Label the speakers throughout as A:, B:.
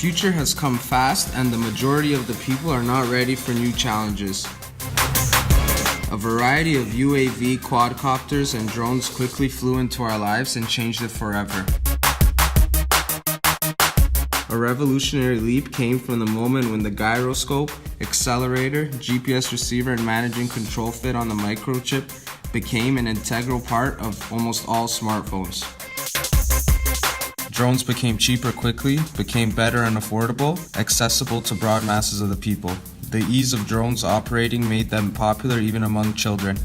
A: future has come fast and the majority of the people are not ready for new challenges. A variety of UAV, quadcopters, and drones quickly flew into our lives and changed it forever. A revolutionary leap came from the moment when the gyroscope, accelerator, GPS receiver, and managing control fit on the microchip became an integral part of almost all smartphones. Drones became cheaper quickly, became better and affordable, accessible to broad masses of the people. The ease of drones operating made them popular even among children.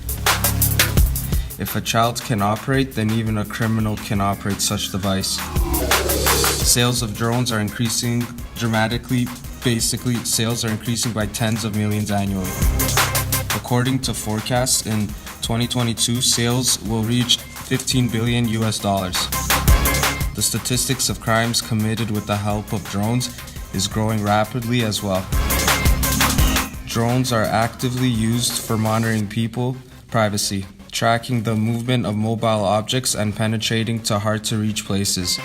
A: If a child can operate, then even a criminal can operate such device. Sales of drones are increasing dramatically. Basically, sales are increasing by tens of millions annually. According to forecasts, in 2022, sales will reach $15 billion. The statistics of crimes committed with the help of drones is growing rapidly as well. Drones are actively used for monitoring people, privacy, tracking the movement of mobile objects, and penetrating to hard-to-reach places.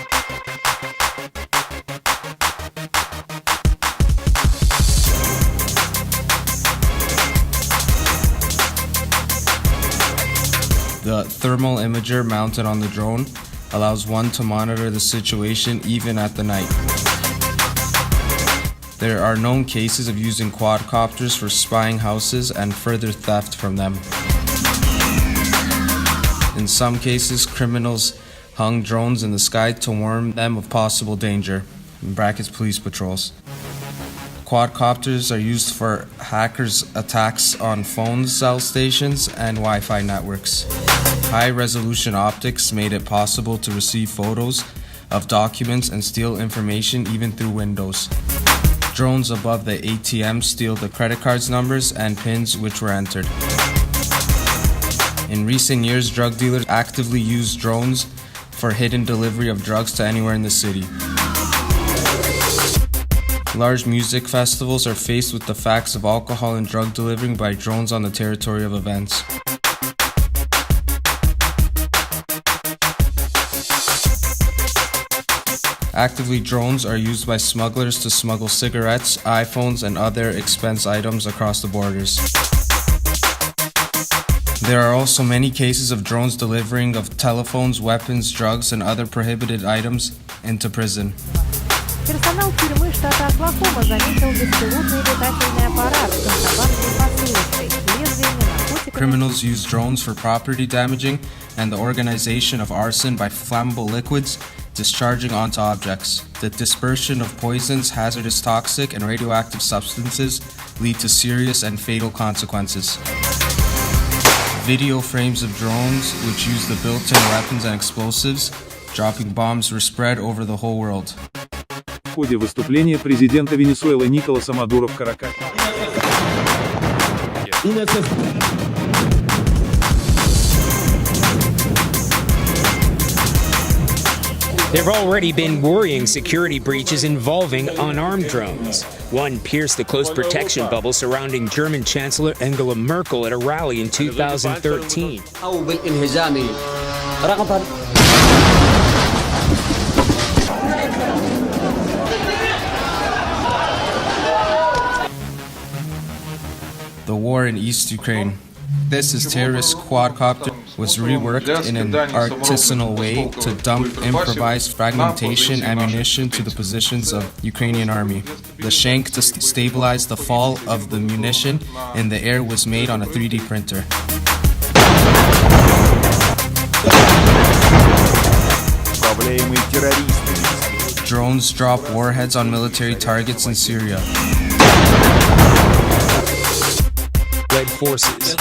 A: The thermal imager mounted on the drone allows one to monitor the situation even at the night. There are known cases of using quadcopters for spying houses and further theft from them. In some cases, criminals hung drones in the sky to warn them of possible danger, in brackets police patrols. Quadcopters are used for hackers' attacks on phone cell stations and Wi-Fi networks. High-resolution optics made it possible to receive photos of documents and steal information even through windows. Drones above the ATM steal the credit cards numbers and PINs which were entered. In recent years, drug dealers actively use drones for hidden delivery of drugs to anywhere in the city. Large music festivals are faced with the facts of alcohol and drug delivering by drones on the territory of events. Actively, drones are used by smugglers to smuggle cigarettes, iPhones, and other expense items across the borders. There are also many cases of drones delivering of telephones, weapons, drugs, and other prohibited items into prison.
B: Персонал тюрьмы штата Оклахома заметил беспилотный летательный аппарат с контрабандной посылкой, лезвиями, наркотиками.
A: Criminals use drones for property damaging and the organization of arson by flammable liquids discharging onto objects. The dispersion of poisons, hazardous toxic, and radioactive substances lead to serious and fatal consequences. Video frames of drones, which use the built-in weapons and explosives, dropping bombs, were spread over the whole world.
C: В ходе выступления президента Венесуэлы Николаса Мадуро в Каракасе.
D: There have already been worrying security breaches involving unarmed drones. One pierced the close protection bubble surrounding German Chancellor Angela Merkel at a rally in 2013.
A: The war in East Ukraine. This is terrorist quadcopter was reworked in an artisanal way to dump improvised fragmentation ammunition to the positions of Ukrainian army. The shank to stabilize the fall of the munition in the air was made on a 3D printer. Drones drop warheads on military targets in Syria.
D: Red forces.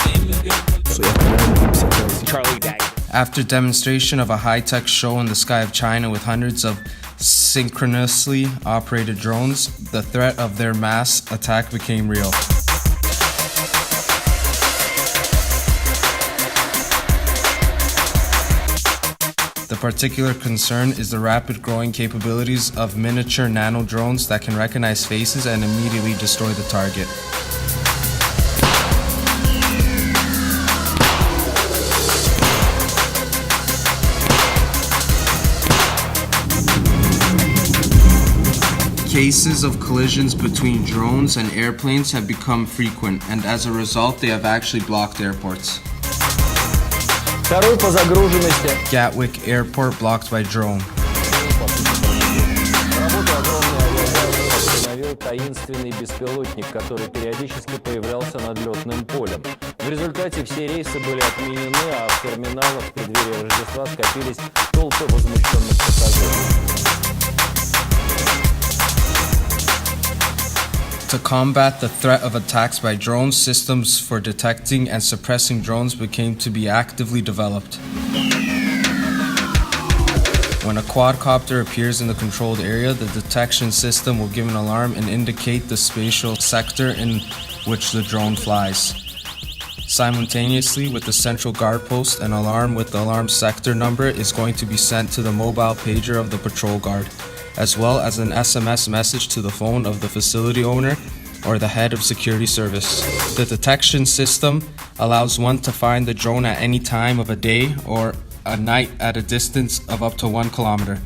D: Charlie Dag.
A: After demonstration of a high-tech show in the sky of China with hundreds of synchronously operated drones, the threat of their mass attack became real. The particular concern is the rapid growing capabilities of miniature nano drones that can recognize faces and immediately destroy the target. Cases of collisions between drones and airplanes have become frequent, and as a result, they have actually blocked airports.
E: Второй по загруженности.
A: Gatwick Airport blocked by drone.
E: Работу огромной авиабазы остановил таинственный беспилотник, который периодически появлялся над летным полем. В результате все рейсы были отменены, а в терминалах в преддверии Рождества скопились толпы возмущенных пассажиров.
A: To combat the threat of attacks by drones, systems for detecting and suppressing drones became to be actively developed. When a quadcopter appears in the controlled area, the detection system will give an alarm and indicate the spatial sector in which the drone flies. Simultaneously, with the central guard post, an alarm with the alarm sector number is going to be sent to the mobile pager of the patrol guard, as well as an SMS message to the phone of the facility owner or the head of security service. The detection system allows one to find the drone at any time of a day or a night at a distance of up to 1 kilometer.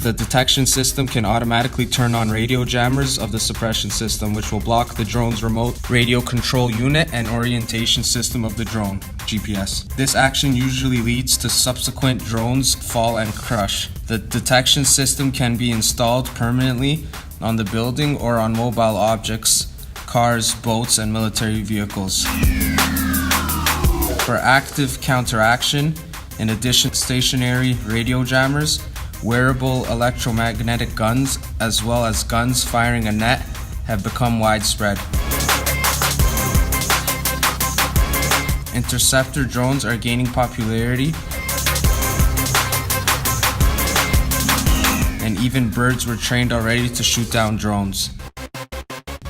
A: The detection system can automatically turn on radio jammers of the suppression system, which will block the drone's remote radio control unit and orientation system of the drone, GPS. This action usually leads to subsequent drones fall and crush. The detection system can be installed permanently on the building or on mobile objects, cars, boats, and military vehicles. For active counteraction, in addition to stationary radio jammers, wearable electromagnetic guns, as well as guns firing a net, have become widespread. Interceptor drones are gaining popularity, and even birds were trained already to shoot down drones.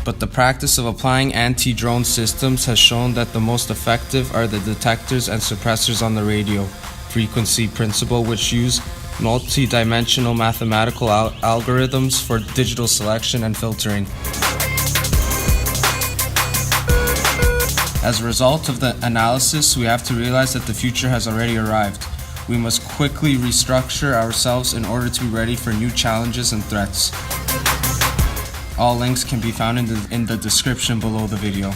A: But the practice of applying anti-drone systems has shown that the most effective are the detectors and suppressors on the radio frequency principle, which use multi-dimensional mathematical algorithms for digital selection and filtering. As a result of the analysis, we have to realize that the future has already arrived. We must quickly restructure ourselves in order to be ready for new challenges and threats. All links can be found in the description below the video.